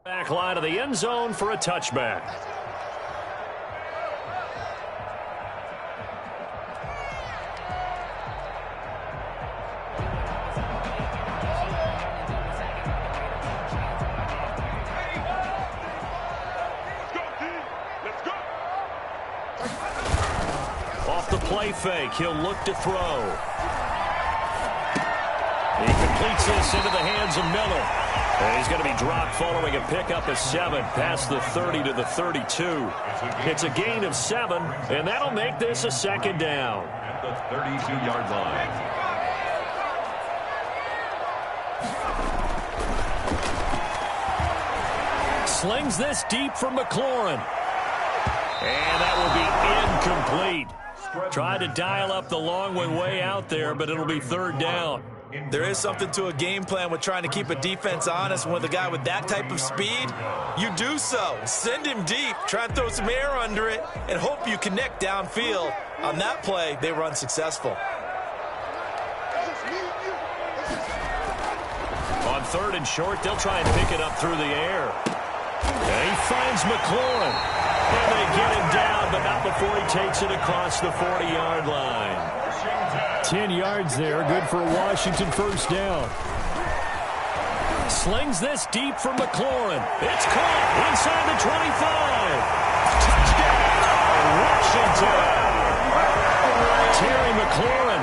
Back line of the end zone for a touchback. Off the play fake, he'll look to throw. He completes this into the hands of Miller. And he's going to be dropped following a pickup of 7 past the 30 to the 32. It's a gain of 7, and that'll make this a second down. At the 32-yard line. Slings this deep for McLaurin. And that will be incomplete. Tried to dial up the long one way out there, but it'll be third down. There is something to a game plan with trying to keep a defense honest. When with a guy with that type of speed, you do so. Send him deep, try and throw some air under it, and hope you connect downfield. On that play, they were unsuccessful. On third and short, they'll try and pick it up through the air. And he finds McLaurin. And they get him down, but not before he takes it across the 40-yard line. 10 yards there, good for a Washington first down. Slings this deep for McLaurin. It's caught inside the 25. Touchdown, Washington. Terry McLaurin,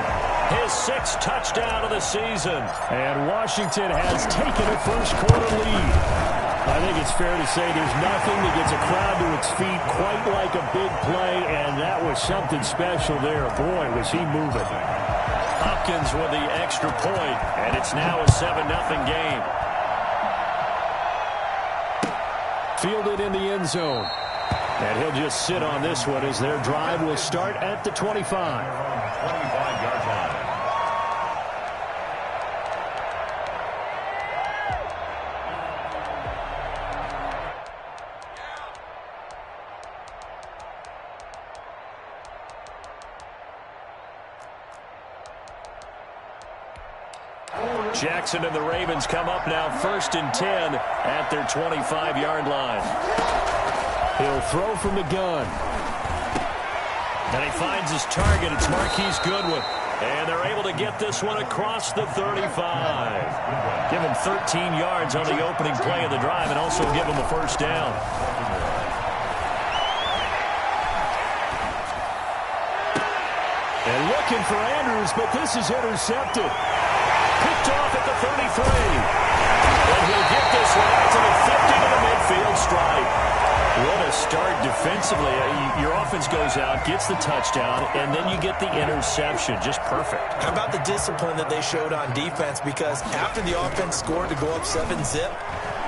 his 6th touchdown of the season. And Washington has taken a first-quarter lead. I think it's fair to say there's nothing that gets a crowd to its feet quite like a big play, and that was something special there. Boy, was he moving. Hopkins with the extra point, and it's now a 7-0 game. Fielded in the end zone. And he'll just sit on this one as their drive will start at the 25. 25-yard line. Jackson and the Ravens come up now 1st and 10 at their 25-yard line. He'll throw from the gun. And he finds his target. It's Marquise Goodwin. And they're able to get this one across the 35. Give him 13 yards on the opening play of the drive and also give him a first down. And looking for Andrews, but this is intercepted. Picked off at the 33. And he'll get this one out to the 50 to the midfield stripe. What a start defensively. Your offense goes out, gets the touchdown, and then you get the interception. Just perfect. How about the discipline that they showed on defense? Because after the offense scored to go up 7-zip,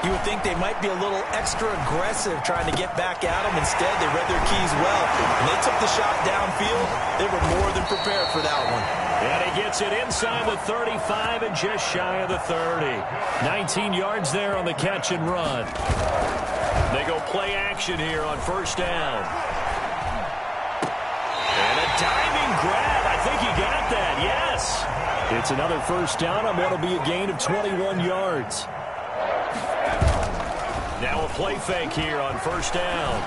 you would think they might be a little extra aggressive trying to get back at them. Instead, they read their keys well, and they took the shot downfield. They were more than prepared for that one. And he gets it inside the 35 and just shy of the 30. 19 yards there on the catch and run. They go play action here on first down. And a diving grab. I think he got that, yes. It's another first down on what will be a gain of 21 yards. Now a play fake here on first down.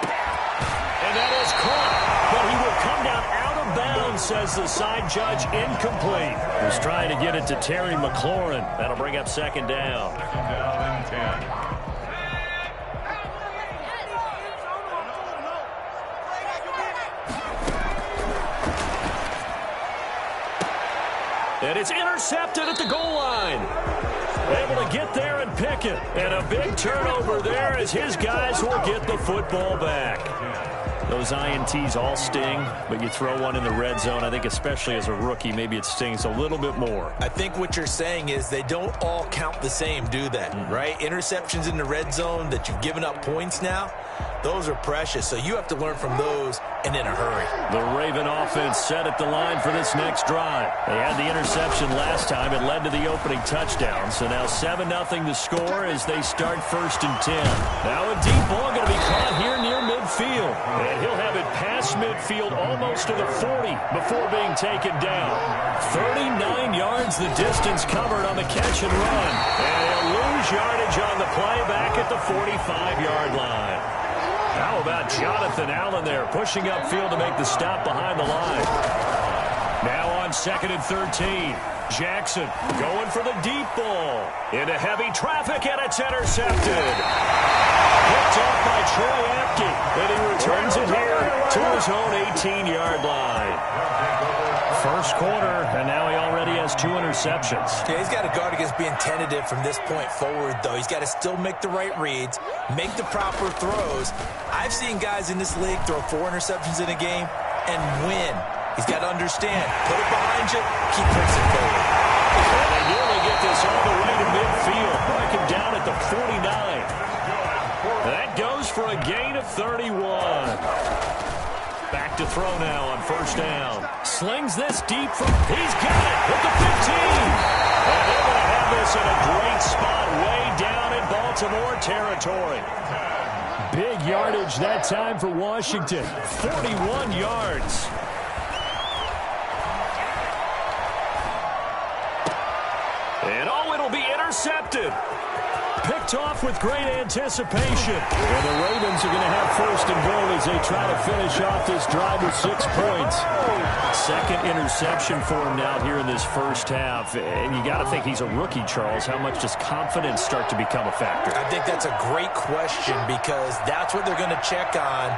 And that is caught. But he will come down out of bounds, says the side judge. Incomplete. He's trying to get it to Terry McLaurin. That'll bring up second down. Second down and 10. And it's intercepted at the goal line. Able to get there and pick it. And a big turnover there as his guys will get the football back. Those INTs all sting, but you throw one in the red zone, I think especially as a rookie, maybe it stings a little bit more. I think what you're saying is they don't all count the same, do they? Right? Interceptions in the red zone that you've given up points now, those are precious. So you have to learn from those and in a hurry. The Raven offense set at the line for this next drive. They had the interception last time. It led to the opening touchdown. So now 7-0 to score as they start 1st and 10. Now a deep ball going to be caught here near midfield. midfield. And he'll have it past midfield almost to the 40 before being taken down. 39 yards the distance covered on the catch and run. And he'll lose yardage on the play back at the 45-yard line. How about Jonathan Allen there pushing upfield to make the stop behind the line. Now on 2nd and 13. Jackson going for the deep ball. Into heavy traffic, and it's intercepted. Picked off by Troy Apke, and he returns it here to his own 18-yard line. First quarter, and now he already has 2 interceptions. Yeah, he's got to guard against being tentative from this point forward, though. He's got to still make the right reads, make the proper throws. I've seen guys in this league throw 4 interceptions in a game and win. He's got to understand, put it behind you, keep pressing forward. And they nearly get this all the way to midfield. Mark him down at the 49. That goes for a gain of 31. Back to throw now on first down. Slings this deep from... He's got it at the 15. And they're going to have this in a great spot way down in Baltimore territory. Big yardage that time for Washington. 41 yards. And it'll be intercepted. Picked off with great anticipation. And the Ravens are going to have first and goal as they try to finish off this drive with 6 points. Second interception for him now here in this first half. And you got to think he's a rookie, Charles. How much does confidence start to become a factor? I think that's a great question because that's what they're going to check on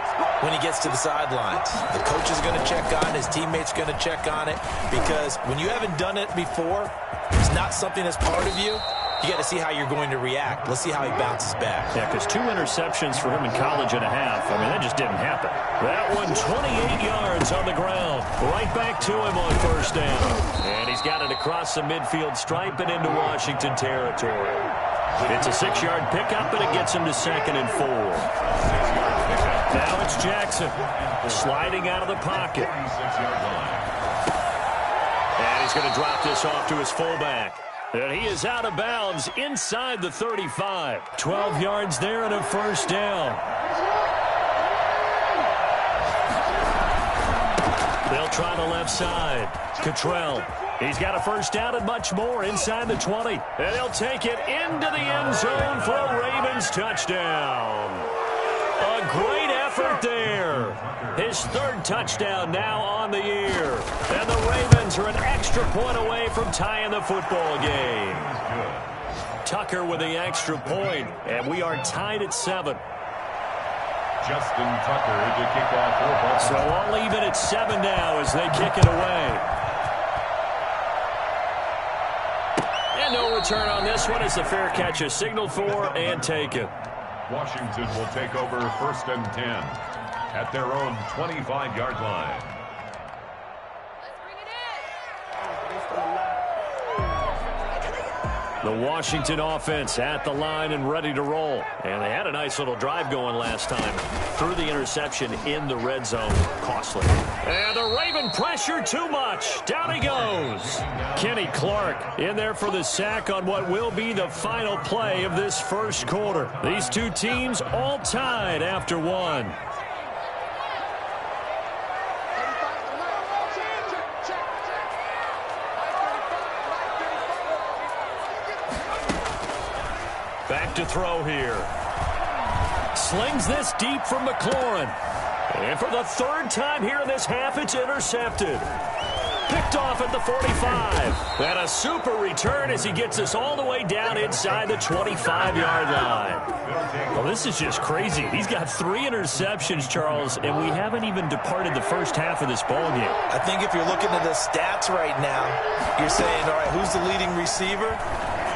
when he gets to the sidelines. The coach is going to check on, his teammates are going to check on it because when you haven't done it before, it's not something that's part of you. You got to see how you're going to react. Let's see how he bounces back. Yeah, because 2 interceptions for him in college and a half. I mean, that just didn't happen. That one, 28 yards on the ground. Right back to him on first down. And he's got it across the midfield stripe and into Washington territory. It's a 6-yard pickup, and it gets him to 2nd and 4. Now it's Jackson sliding out of the pocket. And he's going to drop this off to his fullback. And he is out of bounds inside the 35. 12 yards there and a first down. They'll try the left side. Cottrell. He's got a first down and much more inside the 20. And he'll take it into the end zone for a Ravens touchdown. A great effort there. His 3rd touchdown now on the year. And the Ravens are an extra point away from tying the football game. Tucker with the extra point, and we are tied at 7. Justin Tucker to kick off for Baltimore. So all even at 7 now as they kick it away. And no return on this one as the fair catch is signaled for and taken. Washington will take over 1st and 10 at their own 25-yard line. The Washington offense at the line and ready to roll. And they had a nice little drive going last time. Threw the interception in the red zone. Costly. And the Raven pressure too much. Down he goes. Kenny Clark in there for the sack on what will be the final play of this first quarter. These two teams all tied after 1. Back to throw here. Slings this deep from McLaurin. And for the 3rd time here in this half, it's intercepted. Picked off at the 45. And a super return as he gets us all the way down inside the 25-yard line. Well, this is just crazy. He's got 3 interceptions, Charles, and we haven't even departed the first half of this ball game. I think if you're looking at the stats right now, you're saying, all right, who's the leading receiver?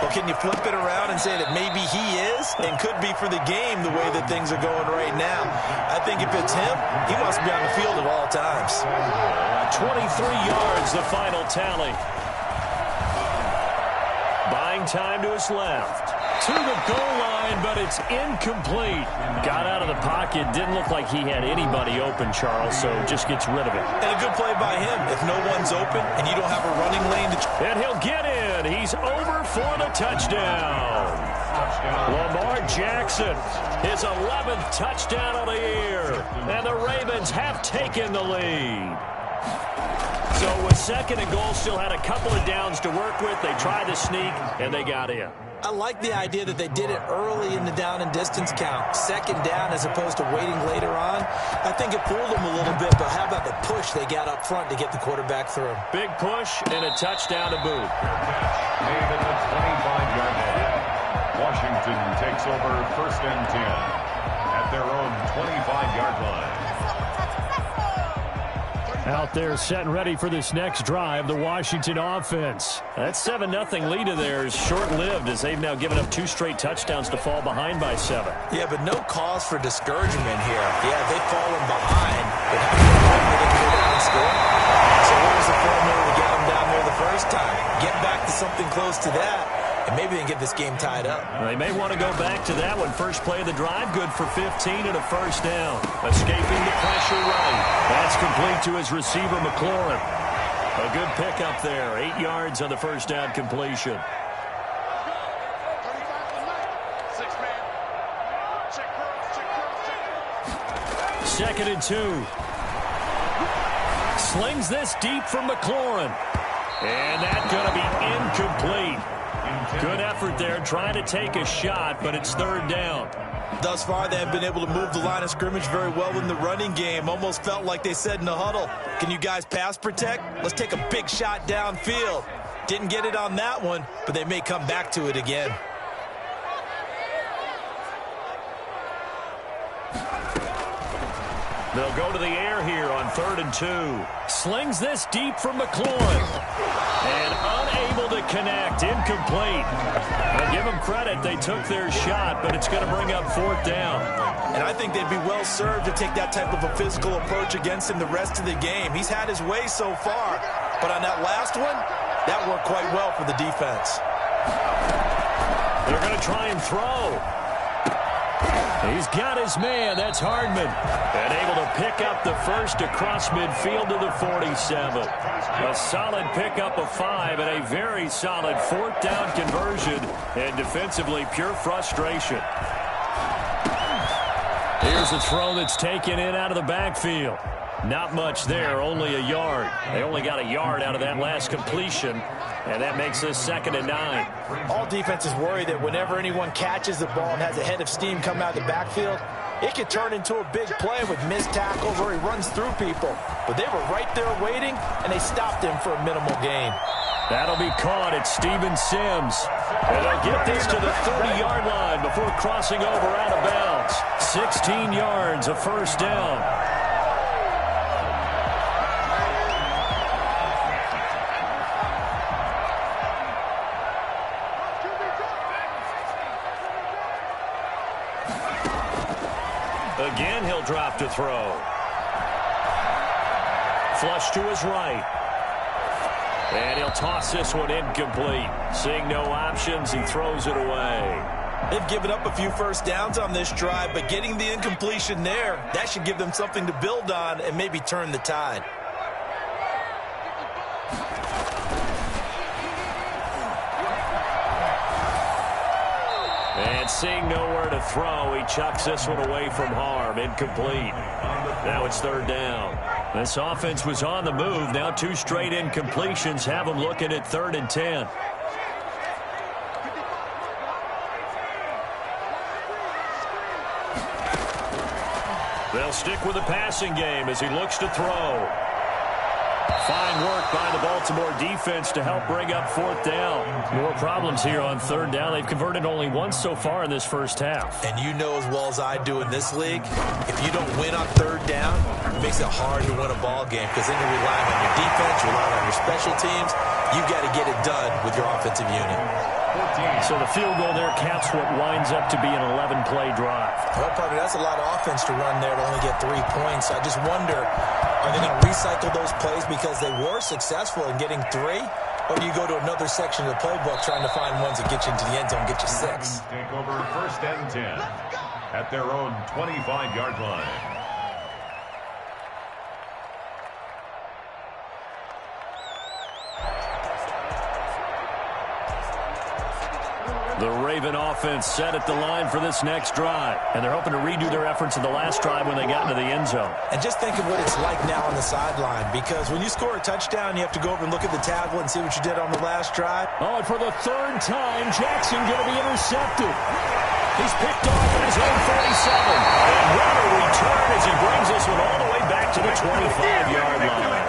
Or can you flip it around and say that maybe he is and could be for the game the way that things are going right now? I think if it's him, he wants to be on the field at all times. 23 yards, the final tally. Buying time to his left. To the goal line, but it's incomplete. Got out of the pocket. Didn't look like he had anybody open, Charles, so just gets rid of it. And a good play by him. If no one's open and you don't have a running lane to... And he'll get in. He's over for the touchdown. Lamar Jackson, his 11th touchdown of the year. And the Ravens have taken the lead. So with 2nd and goal, still had a couple of downs to work with. They tried to sneak, and they got in. I like the idea that they did it early in the down and distance count. 2nd down as opposed to waiting later on. I think it fooled them a little bit, but how about the push they got up front to get the quarterback through? Big push and a touchdown to boot. Made at the 25-yard line. Washington takes over 1st and 10 at their own 25-yard line. Out there set and ready for this next drive, the Washington offense. That 7-0 lead of theirs short-lived as they've now given up 2 straight touchdowns to fall behind by 7. Yeah, but no cause for discouragement here. Yeah, they've fallen behind, but how many times they can go down and score? So what was the formula to get them down there the first time? Get back to something close to that, and maybe they can get this game tied up. They may want to go back to that one. First play of the drive, good for 15 and a 1st down. Escaping the pressure right. That's complete to his receiver, McLaurin. A good pickup there. 8 yards on the 1st down completion. Second and 2. Slings this deep from McLaurin. And that's going to be incomplete. Good effort there, trying to take a shot, but it's 3rd down. Thus far, they have been able to move the line of scrimmage very well in the running game. Almost felt like they said in the huddle, can you guys pass protect? Let's take a big shot downfield. Didn't get it on that one, but they may come back to it again. They'll go to the air here on 3rd and 2. Slings this deep from McLaurin. And unable to connect. Incomplete. I'll give them credit. They took their shot, but it's going to bring up 4th down. And I think they'd be well served to take that type of a physical approach against him the rest of the game. He's had his way so far. But on that last one, that worked quite well for the defense. They're going to try and throw. He's got his man. That's Hardman. And able to pick up the first across midfield to the 47. A solid pickup of 5 and a very solid 4th down conversion. And defensively, pure frustration. Here's a throw that's taken in out of the backfield. Not much there, only a yard. They only got a yard out of that last completion, and that makes this 2nd and 9. All defenses worry that whenever anyone catches the ball and has a head of steam come out of the backfield, it could turn into a big play with missed tackles or he runs through people. But they were right there waiting, and they stopped him for a minimal gain. That'll be caught at Steven Sims. And they'll get this to the 30-yard line before crossing over out of bounds. 16 yards, a 1st down. Again, he'll drop to throw. Flush to his right. And he'll toss this one incomplete. Seeing no options, he throws it away. They've given up a few 1st downs on this drive, but getting the incompletion there, that should give them something to build on and maybe turn the tide. And seeing nowhere to throw, he chucks this one away from harm. Incomplete. Now it's 3rd down. This offense was on the move. Now 2 straight incompletions have them looking at 3rd and 10. They'll stick with the passing game as he looks to throw. Fine work by the Baltimore defense to help bring up 4th down. More problems here on 3rd down. They've converted only once so far in this first half. And you know as well as I do in this league, if you don't win on 3rd down, it makes it hard to win a ball game because then you're relying on your defense, you're relying on your special teams. You've got to get it done with your offensive unit. So the field goal there caps what winds up to be an 11-play drive. Well, partner, that's a lot of offense to run there to only get 3 points. I just wonder, are they going to recycle those plays because they were successful in getting 3? Or do you go to another section of the playbook trying to find ones that get you into the end zone and get you 6? Take over 1st and 10 at their own 25-yard line. The Raven offense set at the line for this next drive. And they're hoping to redo their efforts in the last drive when they got into the end zone. And just think of what it's like now on the sideline, because when you score a touchdown, you have to go over and look at the tablet and see what you did on the last drive. Oh, and for the third time, Jackson going to be intercepted. He's picked off at his own 47. And what a return as he brings this one all the way back to the 25-yard line.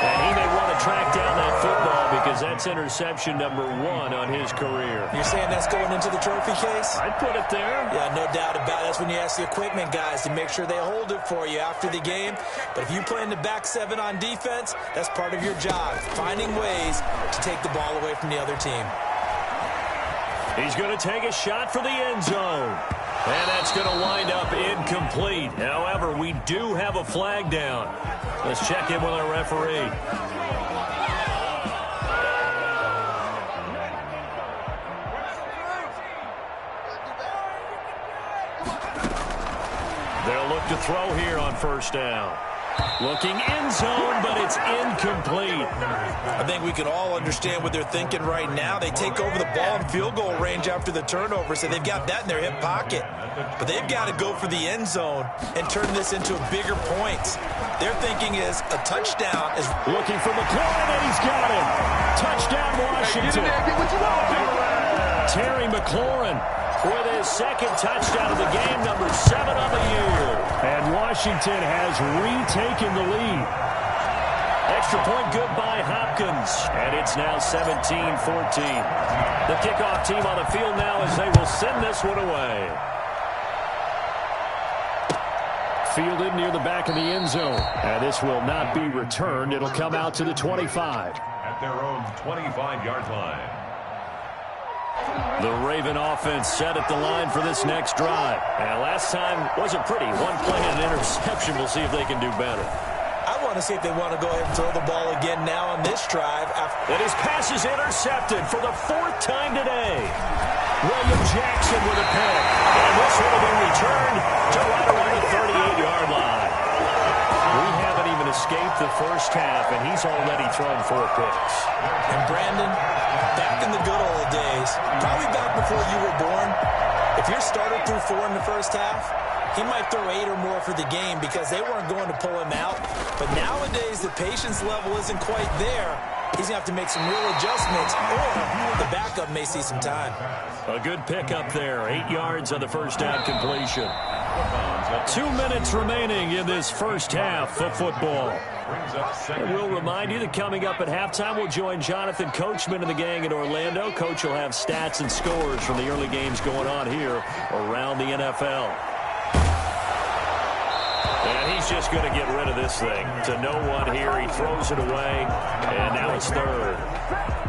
And he may want to track down that football because that's interception number 1 on his career. You're saying that's going into the trophy case? I'd put it there. Yeah, no doubt about it. That's when you ask the equipment guys to make sure they hold it for you after the game. But if you play in the back 7 on defense, that's part of your job, finding ways to take the ball away from the other team. He's going to take a shot for the end zone. And that's going to wind up incomplete. However, we do have a flag down. Let's check in with our referee. They'll look to throw here on first down. Looking end zone, but it's incomplete. I think we can all understand what they're thinking right now. They take over the ball in field goal range after the turnover, so they've got that in their hip pocket. But they've got to go for the end zone and turn this into bigger points. Their thinking is a touchdown is looking for McLaurin, and he's got him. Touchdown, Washington. Terry McLaurin with his second touchdown of the game, number 7 on the year. And Washington has retaken the lead. Extra point good by Hopkins. And it's now 17-14. The kickoff team on the field now as they will send this one away. Fielded near the back of the end zone. And this will not be returned. It'll come out to the 25. At their own 25-yard line. The Raven offense set at the line for this next drive. And last time wasn't pretty. One play and an interception. We'll see if they can do better. I want to see if they want to go ahead and throw the ball again now on this drive. And his pass is intercepted for the 4th time today. William Jackson with a pick. And this one will be returned to right around the 38-yard line. We haven't even escaped the first half, and he's already thrown 4 picks. And Brandon, back in the good old days, probably back before you were born, if your starter threw 4 in the first half, he might throw 8 or more for the game because they weren't going to pull him out. But nowadays, the patience level isn't quite there. He's going to have to make some real adjustments, or the backup may see some time. A good pickup there. 8 yards on the first down completion. 2 minutes remaining in this first half of football. And we'll remind you that coming up at halftime, we'll join Jonathan Coachman and the gang in Orlando. Coach will have stats and scores from the early games going on here around the NFL. And he's just going to get rid of this thing to no one here. He throws it away, and now it's 3rd.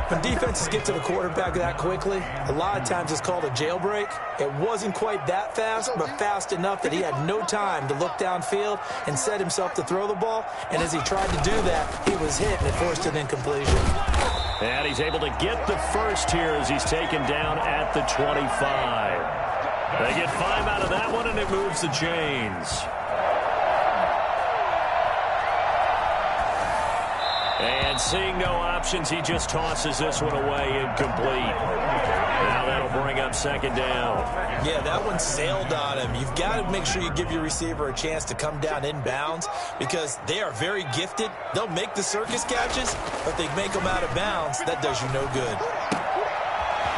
When defenses get to the quarterback that quickly, a lot of times it's called a jailbreak. It wasn't quite that fast, but fast enough that he had no time to look downfield and set himself to throw the ball. And as he tried to do that, he was hit and it forced an incompletion. And he's able to get the first here as he's taken down at the 25. They get 5 out of that one, and it moves the chains. And seeing no options, he just tosses this one away incomplete. Now that'll bring up 2nd down. Yeah, that one sailed on him. You've got to make sure you give your receiver a chance to come down inbounds because they are very gifted. They'll make the circus catches, but they make them out of bounds. That does you no good.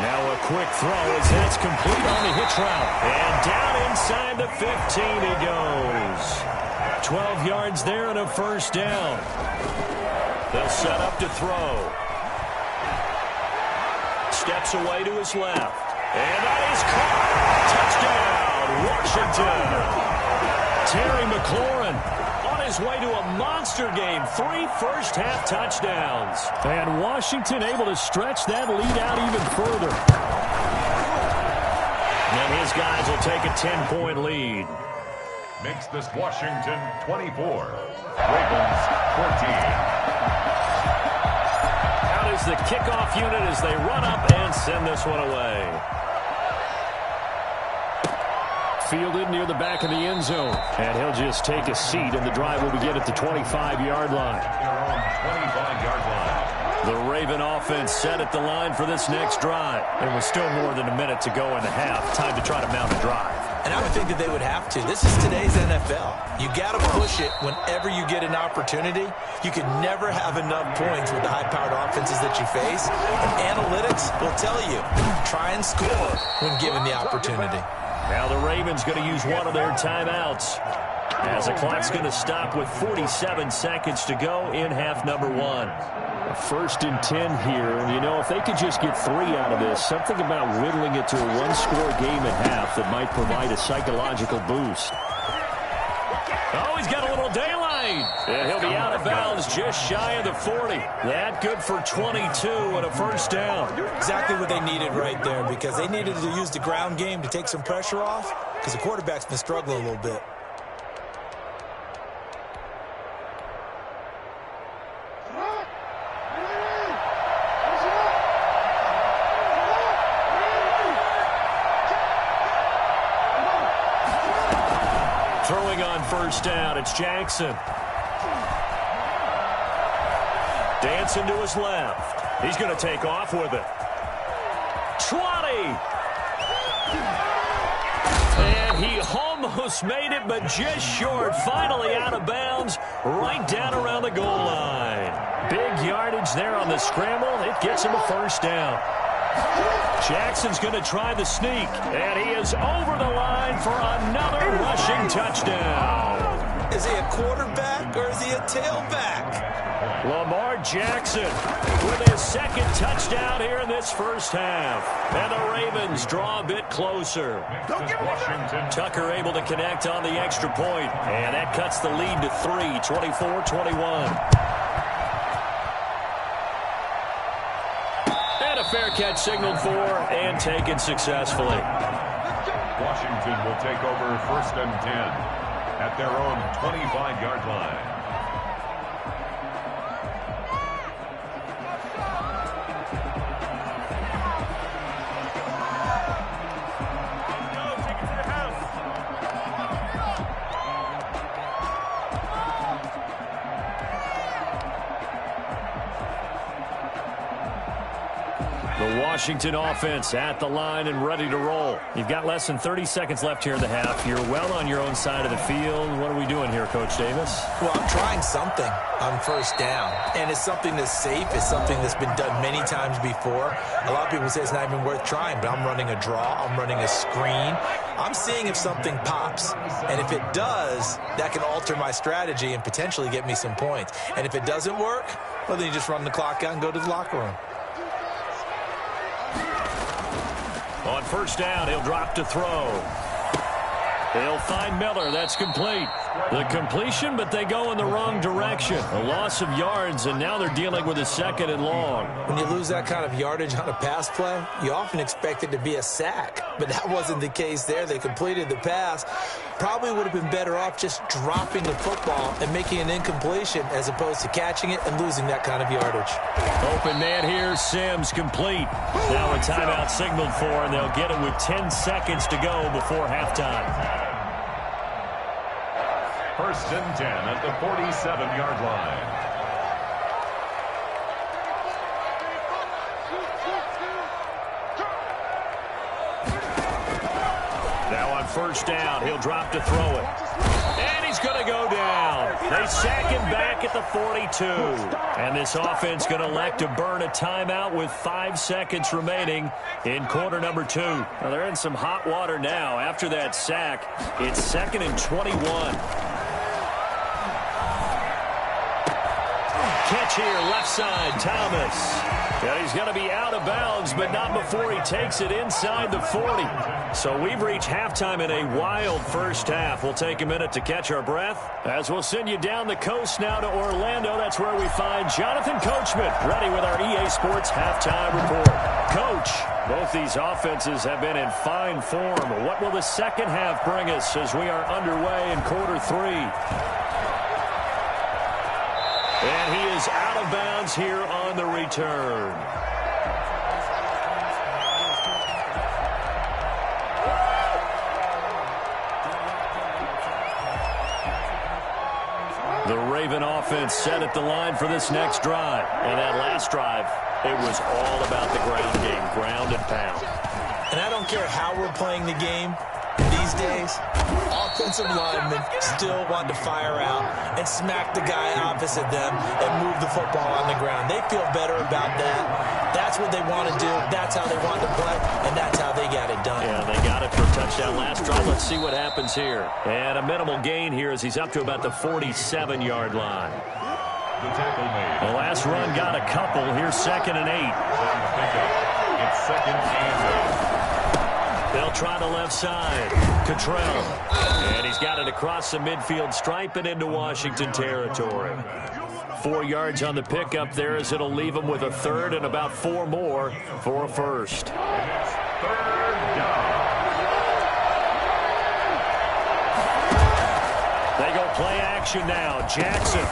Now a quick throw as that's complete on the hitch route. And down inside the 15 he goes. 12 yards there and a first down. They'll set up to throw. Steps away to his left. And that is caught. Touchdown, Washington. Terry McLaurin on his way to a monster game. 3 first-half touchdowns. And Washington able to stretch that lead out even further. And his guys will take a 10-point lead. Makes this Washington 24. Ravens 14. The kickoff unit as they run up and send this one away. Fielded near the back of the end zone. And he'll just take a seat, and the drive will begin at the 25-yard line. Their own 25-yard line. The Raven offense set at the line for this next drive. There was still more than a minute to go in the half. Time to try to mount a drive. And I would think that they would have to. This is today's NFL. You got to push it whenever you get an opportunity. You can never have enough points with the high-powered offenses that you face. And analytics will tell you, try and score when given the opportunity. Now the Ravens going to use one of their timeouts, as the clock's going to stop with 47 seconds to go in half number 1. First and 10 here, and you know, if they could just get 3 out of this, something about whittling it to a one-score game at half that might provide a psychological boost. Oh, he's got a little daylight. And he'll be out of bounds just shy of the 40. That good for 22 and a first down. Exactly what they needed right there, because they needed to use the ground game to take some pressure off, because the quarterback's been struggling a little bit. Throwing on first down, it's Jackson. Dancing to his left. He's going to take off with it. 20. And he almost made it, but just short. Finally out of bounds, right down around the goal line. Big yardage there on the scramble. It gets him a first down. Jackson's going to try the sneak, and he is over the line for another rushing touchdown. Is he a quarterback or is he a tailback? Lamar Jackson with his second touchdown here in this first half. And the Ravens draw a bit closer. Tucker able to connect on the extra point, and that cuts the lead to 3, 24-21. Fair catch signaled for and taken successfully. Washington will take over first and 10 at their own 25-yard line. Washington offense at the line and ready to roll. You've got less than 30 seconds left here in the half. You're well on your own side of the field. What are we doing here, Coach Davis? Well, I'm trying something on first down, and it's something that's safe. It's something that's been done many times before. A lot of people say it's not even worth trying, but I'm running a draw. I'm running a screen. I'm seeing if something pops, and if it does, that can alter my strategy and potentially get me some points. And if it doesn't work, well, then you just run the clock out and go to the locker room. On first down, he'll drop to throw. They'll find Miller. That's complete. The completion, but they go in the wrong direction. A loss of yards, and now they're dealing with a second and long. When you lose that kind of yardage on a pass play, you often expect it to be a sack. But that wasn't the case there. They completed the pass. Probably would have been better off just dropping the football and making an incompletion as opposed to catching it and losing that kind of yardage. Open man here, Sims complete. Now a timeout signaled for, and they'll get it with 10 seconds to go before halftime. First and 10 at the 47-yard line. Now on first down, he'll drop to throw it. And he's going to go down. They sack him back at the 42. And this offense going to elect to burn a timeout with 5 seconds remaining in quarter number 2. Now they're in some hot water now. After that sack, it's 2nd and 21. Catch here, left side, Thomas. And he's going to be out of bounds, but not before he takes it inside the 40. So we've reached halftime in a wild first half. We'll take a minute to catch our breath as we'll send you down the coast now to Orlando. That's where we find Jonathan Coachman, ready with our EA Sports halftime report. Coach, both these offenses have been in fine form. What will the second half bring us as we are underway in quarter 3? And he is out of bounds here on the return. The Raven offense set at the line for this next drive. And that last drive, it was all about the ground game, ground and pound. And I don't care how we're playing the game these days, offensive linemen still want to fire out and smack the guy opposite them and move the football on the ground. They feel better about that. That's what they want to do. That's how they want to play, and that's how they got it done. Yeah, they got it for a touchdown last drive. Let's see what happens here. And a minimal gain here as he's up to about the 47-yard line. The tackle made. The last run got a couple. Here's 2nd and 8. It's 2nd and 8. They'll try the left side. Cottrell. And he's got it across the midfield stripe and into Washington territory. 4 yards on the pickup there as it'll leave him with a third and about 4 more for a first. Third down. They go play action now. Jackson.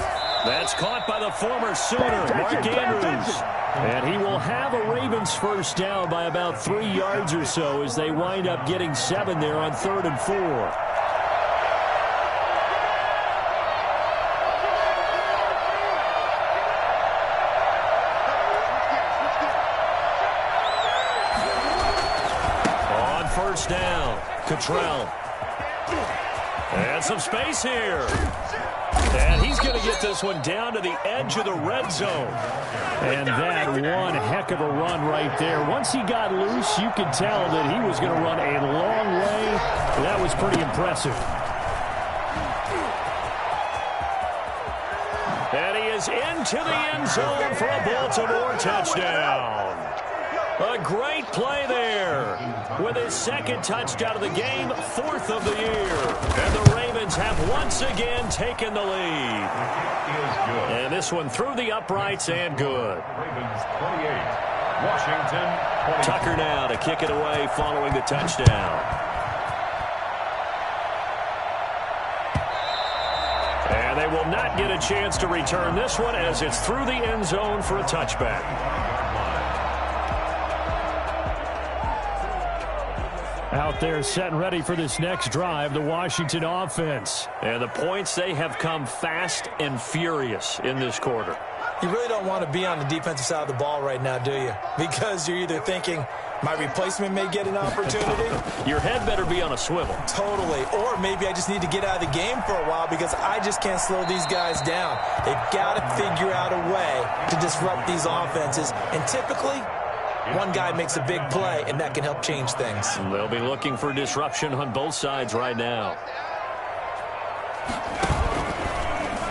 That's caught by the former Sooner, Mark Andrews. And he will have a Ravens first down by about 3 yards or so as they wind up getting 7 there on 3rd and 4. On first down, Cottrell. And some space here. And he's going to get this one down to the edge of the red zone. And that one heck of a run right there. Once he got loose, you could tell that he was going to run a long way. That was pretty impressive. And he is into the end zone for a Baltimore touchdown. A great play there. With his 2nd touchdown of the game, 4th of the year. And the Ravens have once again taken the lead. And this one through the uprights and good. Ravens 28, Washington 20. Tucker now to kick it away following the touchdown. And they will not get a chance to return this one as it's through the end zone for a touchback. Out there set and ready for this next drive, the Washington offense. And the points, they have come fast and furious in this quarter. You really don't want to be on the defensive side of the ball right now, do you? Because you're either thinking, my replacement may get an opportunity. Your head better be on a swivel. Totally. Or maybe I just need to get out of the game for a while because I just can't slow these guys down. They've got to figure out a way to disrupt these offenses. And typically, one guy makes a big play, and that can help change things. They'll be looking for disruption on both sides right now.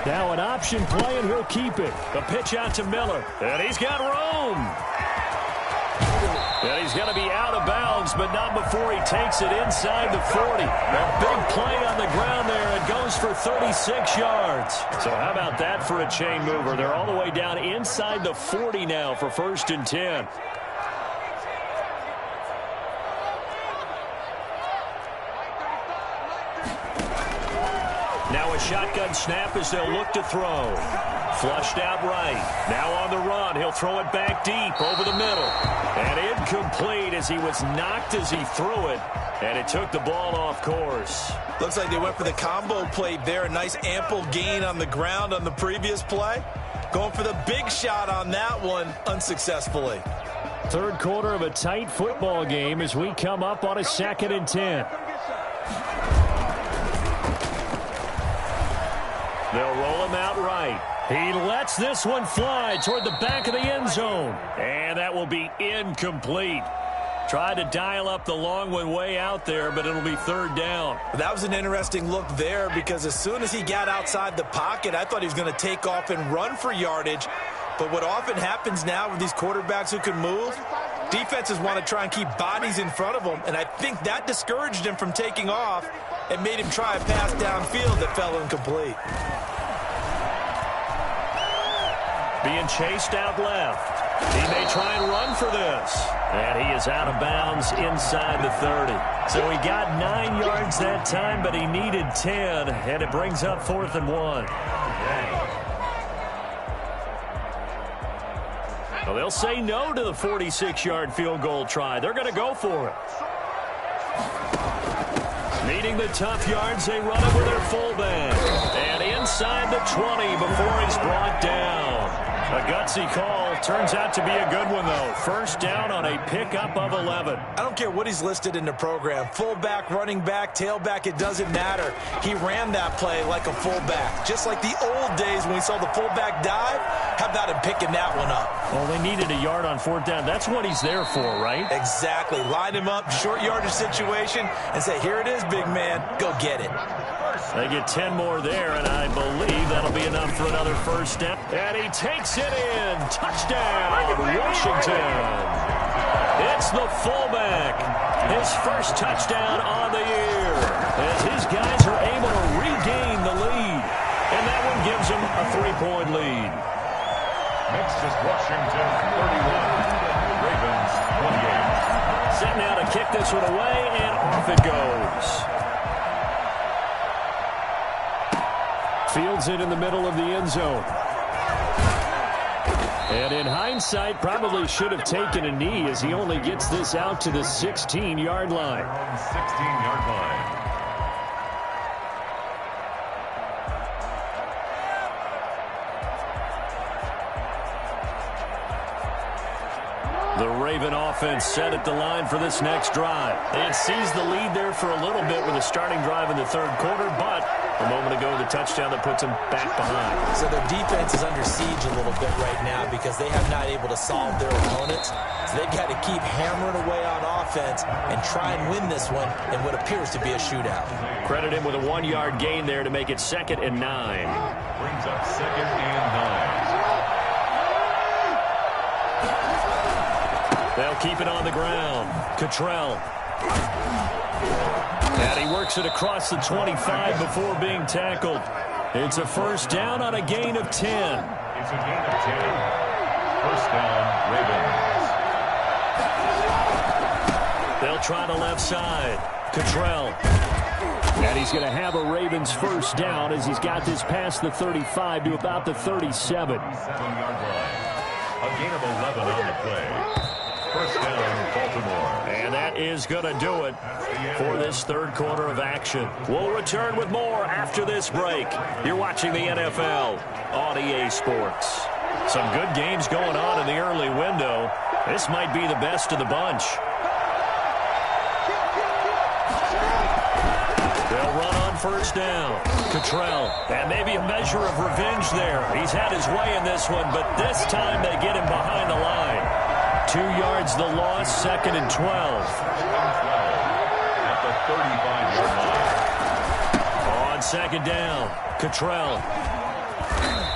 Now an option play, and he'll keep it. The pitch out to Miller, and he's got room. And he's going to be out of bounds, but not before he takes it inside the 40. A big play on the ground there. It goes for 36 yards. So how about that for a chain mover? They're all the way down inside the 40 now for 1st and 10. Now a shotgun snap as they'll look to throw. Flushed out right. Now on the run. He'll throw it back deep over the middle. And incomplete as he was knocked as he threw it. And it took the ball off course. Looks like they went for the combo play there. A nice ample gain on the ground on the previous play. Going for the big shot on that one unsuccessfully. 3rd quarter of a tight football game as we come up on a 2nd and 10. They'll roll him out right. He lets this one fly toward the back of the end zone. And that will be incomplete. Tried to dial up the long one way out there, but it'll be 3rd down. That was an interesting look there because as soon as he got outside the pocket, I thought he was going to take off and run for yardage. But what often happens now with these quarterbacks who can move, defenses want to try and keep bodies in front of them, and I think that discouraged him from taking off and made him try a pass downfield that fell incomplete. Being chased out left. He may try and run for this. And he is out of bounds inside the 30. So he got 9 yards that time, but he needed 10, and it brings up 4th and 1. Well, they'll say no to the 46-yard field goal try. They're going to go for it. Needing the tough yards, they run it with their fullback. And inside the 20 before he's brought down. A gutsy call. Turns out to be a good one, though. First down on a pickup of 11. I don't care what he's listed in the program. Fullback, running back, tailback, it doesn't matter. He ran that play like a fullback. Just like the old days when we saw the fullback dive. How about him picking that one up? Well, they needed a yard on fourth down. That's what he's there for, right? Exactly. Line him up, short yardage situation, and say, here it is, big man. Go get it. They get 10 more there, and I believe that'll be enough for another first down. And he takes it in. Touchdown, Washington. It's the fullback. His first touchdown on the year as his guys are able to regain the lead. And that one gives them a 3-point lead. Next is Washington 31, Ravens 28. Set now to kick this one away, and off it goes. Fields it in the middle of the end zone. And in hindsight, probably should have taken a knee as he only gets this out to the 16-yard line. 16-yard line. The Raven offense set at the line for this next drive. They had seized the lead there for a little bit with a starting drive in the third quarter, but a moment ago, the touchdown that puts them back behind. So their defense is under siege a little bit right now because they have not able to solve their opponents. So they've got to keep hammering away on offense and try and win this one in what appears to be a shootout. Credit him with a 1-yard gain there to make it 2nd and 9. Brings up 2nd and 9. They'll keep it on the ground. Cottrell. And he works it across the 25 before being tackled. It's a first down on a gain of 10. It's a gain of 10. First down, Ravens. They'll try the left side. Cottrell. And he's going to have a Ravens first down as he's got this past the 35 to about the 37. 7-yard line. A gain of 11 on the play. First down, Baltimore. And that is going to do it for this third quarter of action. We'll return with more after this break. You're watching the NFL on EA Sports. Some good games going on in the early window. This might be the best of the bunch. They'll run on first down. Cottrell. And maybe a measure of revenge there. He's had his way in this one, but this time they get him behind the line. 2 yards the loss, 2nd and 12. At the 35-yard line. On second down, Cottrell.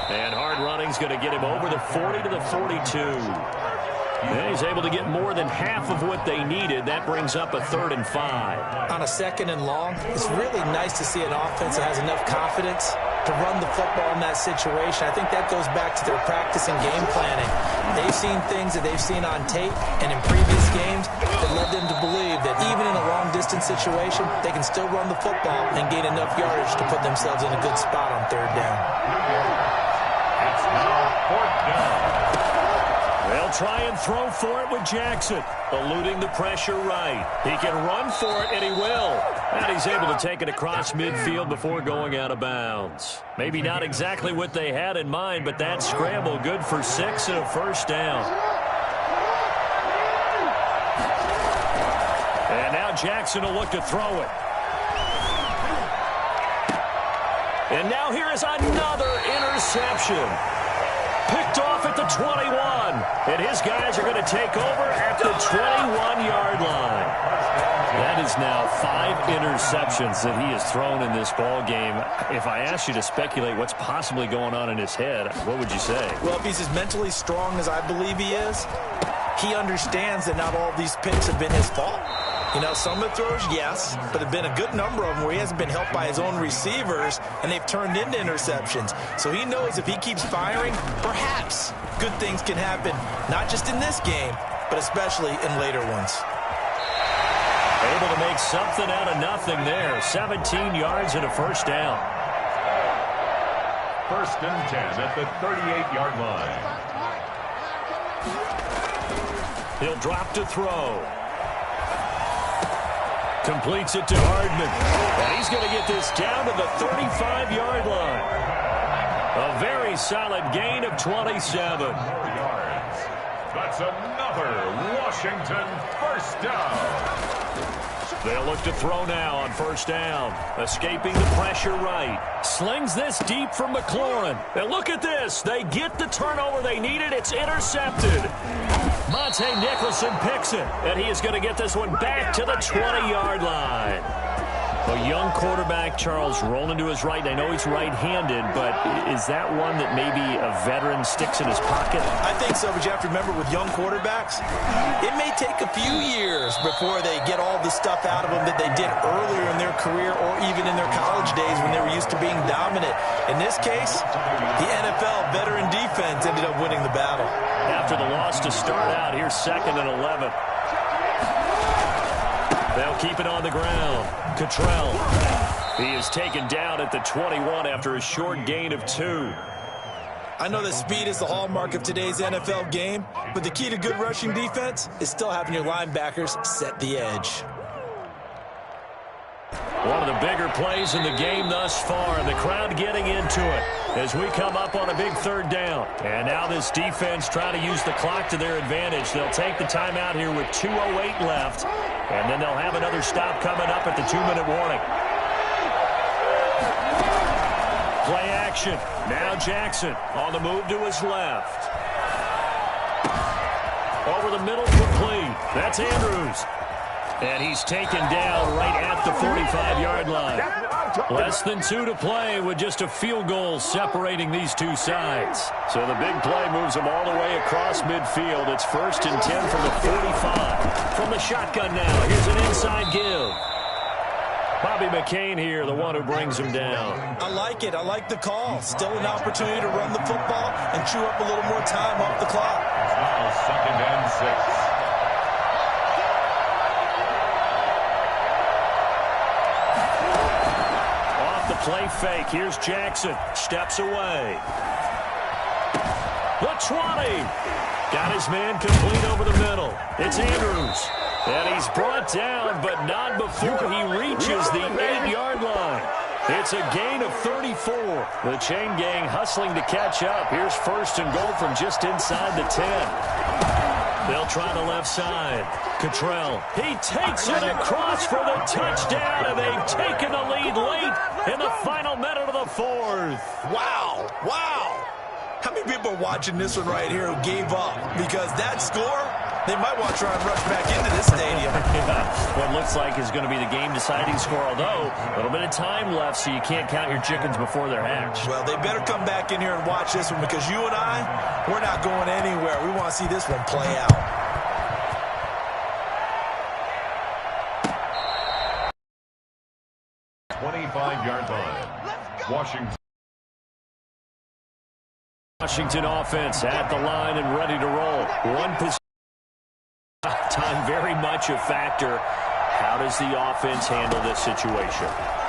And hard running's going to get him over the 40 to the 42. And he's able to get more than half of what they needed. That brings up a 3rd and 5. On a 2nd and long, it's really nice to see an offense that has enough confidence to run the football in that situation. I think that goes back to their practice and game planning. They've seen things that they've seen on tape and in previous games that led them to believe that even in a long-distance situation, they can still run the football and gain enough yardage to put themselves in a good spot on 3rd down. It's now 4th down. They'll try and throw for it with Jackson, eluding the pressure right. He can run for it, and he will. And he's able to take it across midfield before going out of bounds. Maybe not exactly what they had in mind, but that scramble good for 6 and a first down. And now Jackson will look to throw it. And now here is another interception. Picked off at the 21. And his guys are going to take over at the 21-yard line. That is now 5 interceptions that he has thrown in this ball game. If I asked you to speculate what's possibly going on in his head, what would you say? Well, if he's as mentally strong as I believe he is, he understands that not all of these picks have been his fault. You know, some of the throws, yes, but there have been a good number of them where he hasn't been helped by his own receivers, and they've turned into interceptions. So he knows if he keeps firing, perhaps good things can happen, not just in this game, but especially in later ones. Able to make something out of nothing there. 17 yards and a first down. 1st and 10 at the 38-yard line. He'll drop to throw. Completes it to Hardman. And he's going to get this down to the 35-yard line. A very solid gain of 27. Yards. That's another Washington first down. They'll look to throw now on first down. Escaping the pressure right. Slings this deep from McLaurin. And look at this. They get the turnover they needed. It's intercepted. Monte Nicholson picks it. And he is going to get this one back to the 20-yard line. A young quarterback, Charles, rolling to his right. I know he's right-handed, but is that one that maybe a veteran sticks in his pocket? I think so, but you have to remember with young quarterbacks, it may take a few years before they get all the stuff out of them that they did earlier in their career or even in their college days when they were used to being dominant. In this case, the NFL veteran defense ended up winning the battle. After the loss to start out, here's 2nd and 11. They'll keep it on the ground. Cottrell. He is taken down at the 21 after a short gain of 2. I know that speed is the hallmark of today's NFL game, but the key to good rushing defense is still having your linebackers set the edge. One of the bigger plays in the game thus far, and the crowd getting into it as we come up on a big 3rd down. And now this defense trying to use the clock to their advantage. They'll take the timeout here with 2:08 left, and then they'll have another stop coming up at the 2-minute warning. Play action. Now Jackson on the move to his left. Over the middle, complete. That's Andrews. And he's taken down right at the 45-yard line. Less than 2 to play with just a field goal separating these two sides. So the big play moves them all the way across midfield. It's 1st and 10 from the 45. From the shotgun now, here's an inside give. Bobby McCain here, the one who brings him down. I like it. I like the call. Still an opportunity to run the football and chew up a little more time off the clock. Now 2nd and 6. Play fake. Here's Jackson. Steps away. The 20. Got his man complete over the middle. It's Andrews. And he's brought down, but not before he reaches the 8-yard line. It's a gain of 34. The chain gang hustling to catch up. Here's 1st and goal from just inside the 10. They'll try the left side. Cottrell. He takes it across for the touchdown, and they've taken the lead late in the final minute of the 4th. Wow. Wow. How many people are watching this one right here who gave up? Because that score, they might want to try and rush back into this stadium. What looks like is going to be the game-deciding score, although a little bit of time left, so you can't count your chickens before they're hatched. Well, they better come back in here and watch this one because you and I, we're not going anywhere. We want to see this one play out. Washington. Washington offense at the line and ready to roll. One possession. Time very much a factor. How does the offense handle this situation?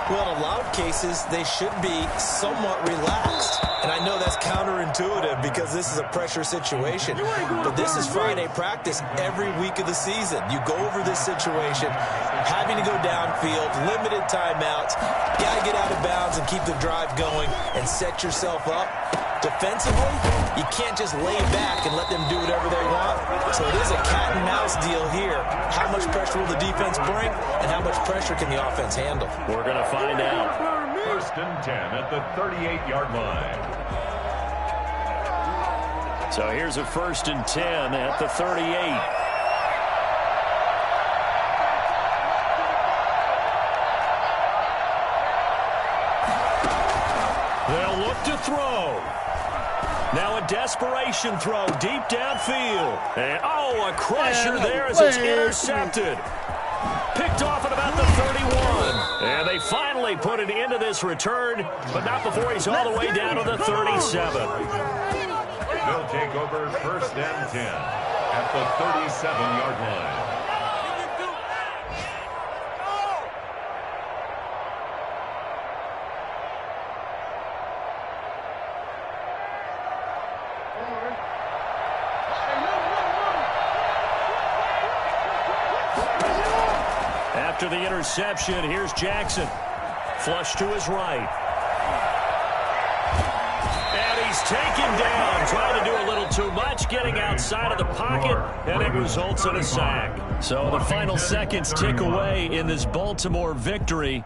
Well, in a lot of cases, they should be somewhat relaxed. And I know that's counterintuitive because this is a pressure situation. But this is Friday practice every week of the season. You go over this situation, having to go downfield, limited timeouts. You got to get out of bounds and keep the drive going and set yourself up. Defensively, you can't just lay back and let them do whatever they want. So it is a cat and mouse deal here. How much pressure will the defense bring, and how much pressure can the offense handle? We're going to find out. 1st and 10 at the 38-yard line. So here's a 1st and 10 at the 38. They'll look to throw. Now a desperation throw deep downfield. And, a crusher there as it's intercepted. Picked off at about the 31. And they finally put an end to this return, but not before he's all the way down to the 37. They'll take over 1st and 10 at the 37-yard line. After the interception, here's Jackson. Flush to his right. And he's taken down, trying to do a little too much, getting outside of the pocket, and it results in a sack. So the final seconds tick away in this Baltimore victory.